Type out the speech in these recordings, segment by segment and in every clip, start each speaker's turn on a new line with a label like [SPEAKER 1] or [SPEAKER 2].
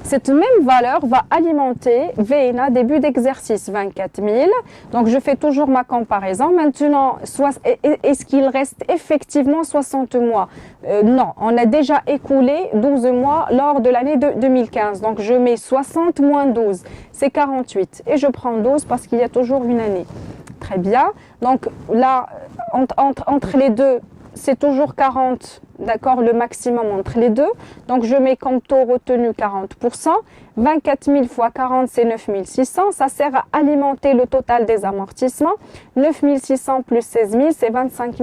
[SPEAKER 1] Cette même valeur va alimenter VNA début d'exercice 24 000. Donc, je fais toujours ma comparaison. Maintenant, est-ce qu'il reste effectivement 60 mois? Non, on a déjà écoulé 12 mois lors de l'année 2015. Donc, je mets 60 moins 12, c'est 48. Et je prends 12 parce qu'il y a toujours une année. Très bien. Donc, là, entre les deux, c'est toujours 40, d'accord, le maximum entre les deux. Donc, je mets comme taux retenu 40%. 24 000 fois 40, c'est 9 600. Ça sert à alimenter le total des amortissements. 9 600 plus 16 000, c'est 25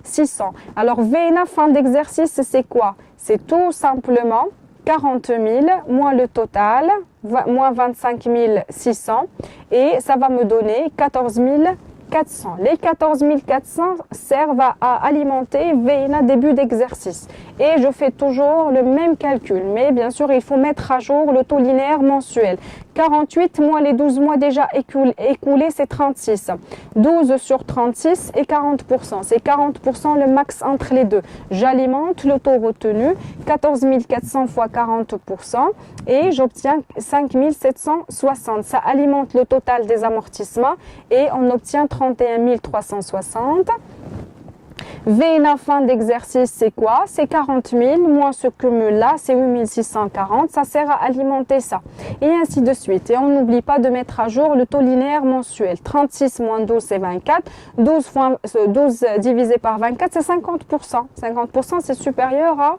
[SPEAKER 1] 600. Alors, VNA fin d'exercice, c'est quoi? C'est tout simplement 40 000 moins le total, moins 25 600. Et ça va me donner 14 400. Les 14 400 servent à alimenter VNA début d'exercice. Et je fais toujours le même calcul. Mais bien sûr, il faut mettre à jour le taux linéaire mensuel. 48 moins les 12 mois déjà écoulés, c'est 36. 12 sur 36 et 40%. C'est 40% le max entre les deux. J'alimente le taux retenu, 14 400 fois 40%, et j'obtiens 5 760. Ça alimente le total des amortissements et on obtient 31 360. VNA fin d'exercice, c'est quoi? C'est 40 000 moins ce cumul-là, c'est 8 640. Ça sert à alimenter ça. Et ainsi de suite. Et on n'oublie pas de mettre à jour le taux linéaire mensuel. 36 moins 12, c'est 24. 12 divisé par 24, c'est 50%. 50%, c'est supérieur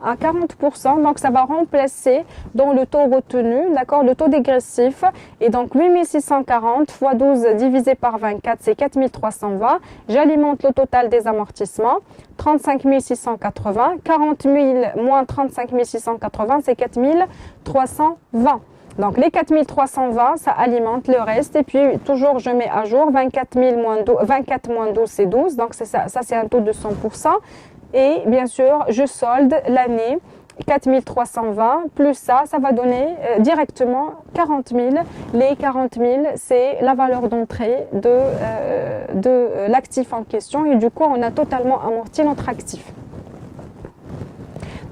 [SPEAKER 1] à 40%, donc ça va remplacer dans le taux retenu, d'accord, le taux dégressif. Et donc 8640 fois 12 divisé par 24, c'est 4320. J'alimente le total des amortissements, 35 680. 40 000 moins 35 680, c'est 4320. Donc les 4320, ça alimente le reste. Et puis toujours je mets à jour 24 moins 12, c'est 12. Donc ça c'est un taux de 100%. Et bien sûr, je solde l'année 4320 plus ça va donner directement 40 000. Les 40 000, c'est la valeur d'entrée de l'actif en question. Et du coup, on a totalement amorti notre actif.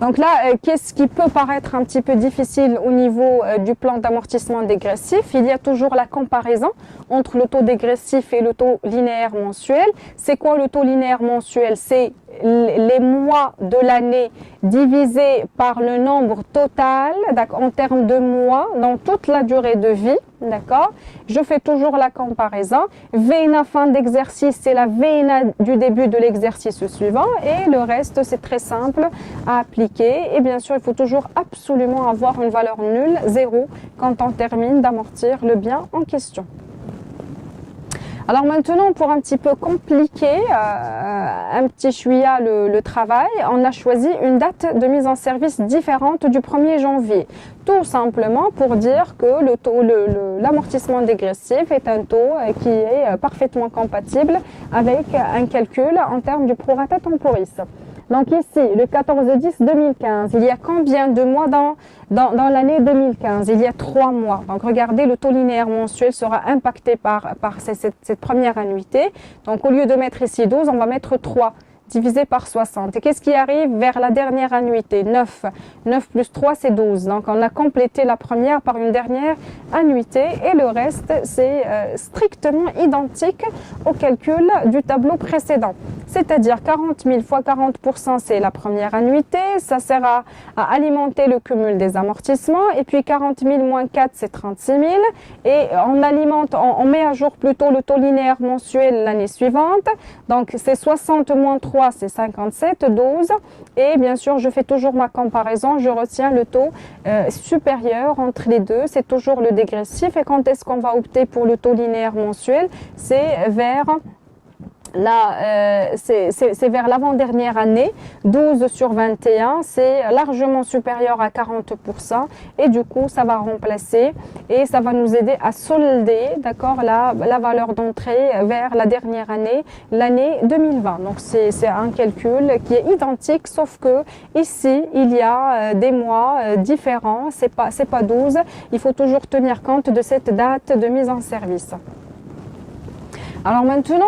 [SPEAKER 1] Donc là, qu'est-ce qui peut paraître un petit peu difficile au niveau du plan d'amortissement dégressif? Il y a toujours la comparaison entre le taux dégressif et le taux linéaire mensuel. C'est quoi le taux linéaire mensuel? C'est les mois de l'année divisé par le nombre total en termes de mois dans toute la durée de vie. D'accord? Je fais toujours la comparaison. VNA fin d'exercice, c'est la VNA du début de l'exercice suivant. Et le reste, c'est très simple à appliquer. Et bien sûr, il faut toujours absolument avoir une valeur nulle, 0, quand on termine d'amortir le bien en question. Alors maintenant, pour un petit peu compliquer un petit chouïa le travail, on a choisi une date de mise en service différente du 1er janvier. Tout simplement pour dire que l'amortissement dégressif est un taux qui est parfaitement compatible avec un calcul en termes du prorata temporis. Donc ici, le 14-10-2015, il y a combien de mois dans l'année 2015? Il y a 3 mois. Donc regardez, le taux linéaire mensuel sera impacté par cette première annuité. Donc au lieu de mettre ici 12, on va mettre 3 divisé par 60. Et qu'est-ce qui arrive vers la dernière annuité? 9. 9 plus 3, c'est 12. Donc, on a complété la première par une dernière annuité et le reste, c'est strictement identique au calcul du tableau précédent. C'est-à-dire 40 000 fois 40%, c'est la première annuité. Ça sert à alimenter le cumul des amortissements. Et puis 40 000 moins 4, c'est 36 000. Et on met à jour plutôt le taux linéaire mensuel l'année suivante. Donc, c'est 60 moins 3, c'est 57, 12. Et bien sûr, je fais toujours ma comparaison. Je retiens le taux supérieur entre les deux. C'est toujours le dégressif. Et quand est-ce qu'on va opter pour le taux linéaire mensuel? C'est vers c'est vers l'avant-dernière année. 12 sur 21, c'est largement supérieur à 40%. Et du coup, ça va remplacer et ça va nous aider à solder, d'accord, la valeur d'entrée vers la dernière année, l'année 2020. Donc, c'est un calcul qui est identique, sauf que ici, il y a des mois différents. C'est pas 12. Il faut toujours tenir compte de cette date de mise en service. Alors maintenant,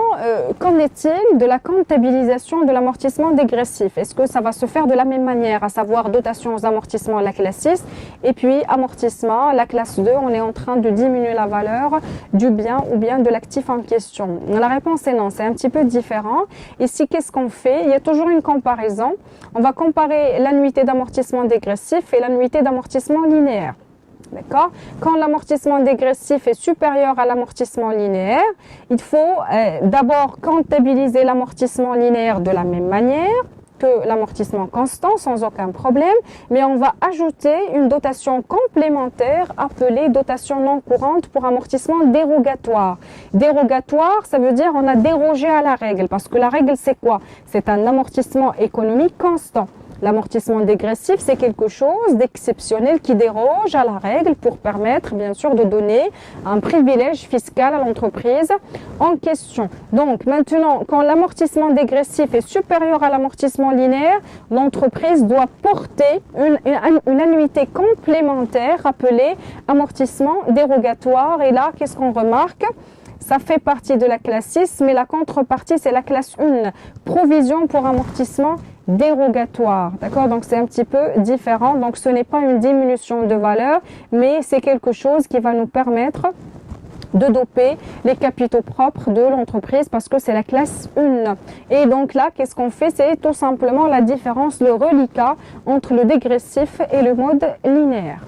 [SPEAKER 1] qu'en est-il de la comptabilisation de l'amortissement dégressif? Est-ce que ça va se faire de la même manière, à savoir dotation aux amortissements la classe 6 et puis amortissement la classe 2, on est en train de diminuer la valeur du bien ou bien de l'actif en question? La réponse est non, c'est un petit peu différent. Ici, qu'est-ce qu'on fait? Il y a toujours une comparaison. On va comparer l'annuité d'amortissement dégressif et l'annuité d'amortissement linéaire. D'accord? Quand l'amortissement dégressif est supérieur à l'amortissement linéaire, il faut d'abord comptabiliser l'amortissement linéaire de la même manière que l'amortissement constant sans aucun problème, mais on va ajouter une dotation complémentaire appelée dotation non courante pour amortissement dérogatoire. Dérogatoire, ça veut dire on a dérogé à la règle, parce que la règle c'est quoi? C'est un amortissement économique constant. L'amortissement dégressif, c'est quelque chose d'exceptionnel qui déroge à la règle pour permettre, bien sûr, de donner un privilège fiscal à l'entreprise en question. Donc, maintenant, quand l'amortissement dégressif est supérieur à l'amortissement linéaire, l'entreprise doit porter une annuité complémentaire appelée amortissement dérogatoire. Et là, qu'est-ce qu'on remarque? Ça fait partie de la classe 6, mais la contrepartie, c'est la classe 1, provision pour amortissement dérogatoire. D'accord? Donc, c'est un petit peu différent. Donc, ce n'est pas une diminution de valeur, mais c'est quelque chose qui va nous permettre de doper les capitaux propres de l'entreprise parce que c'est la classe 1. Et donc là, qu'est-ce qu'on fait? C'est tout simplement la différence, le reliquat entre le dégressif et le mode linéaire.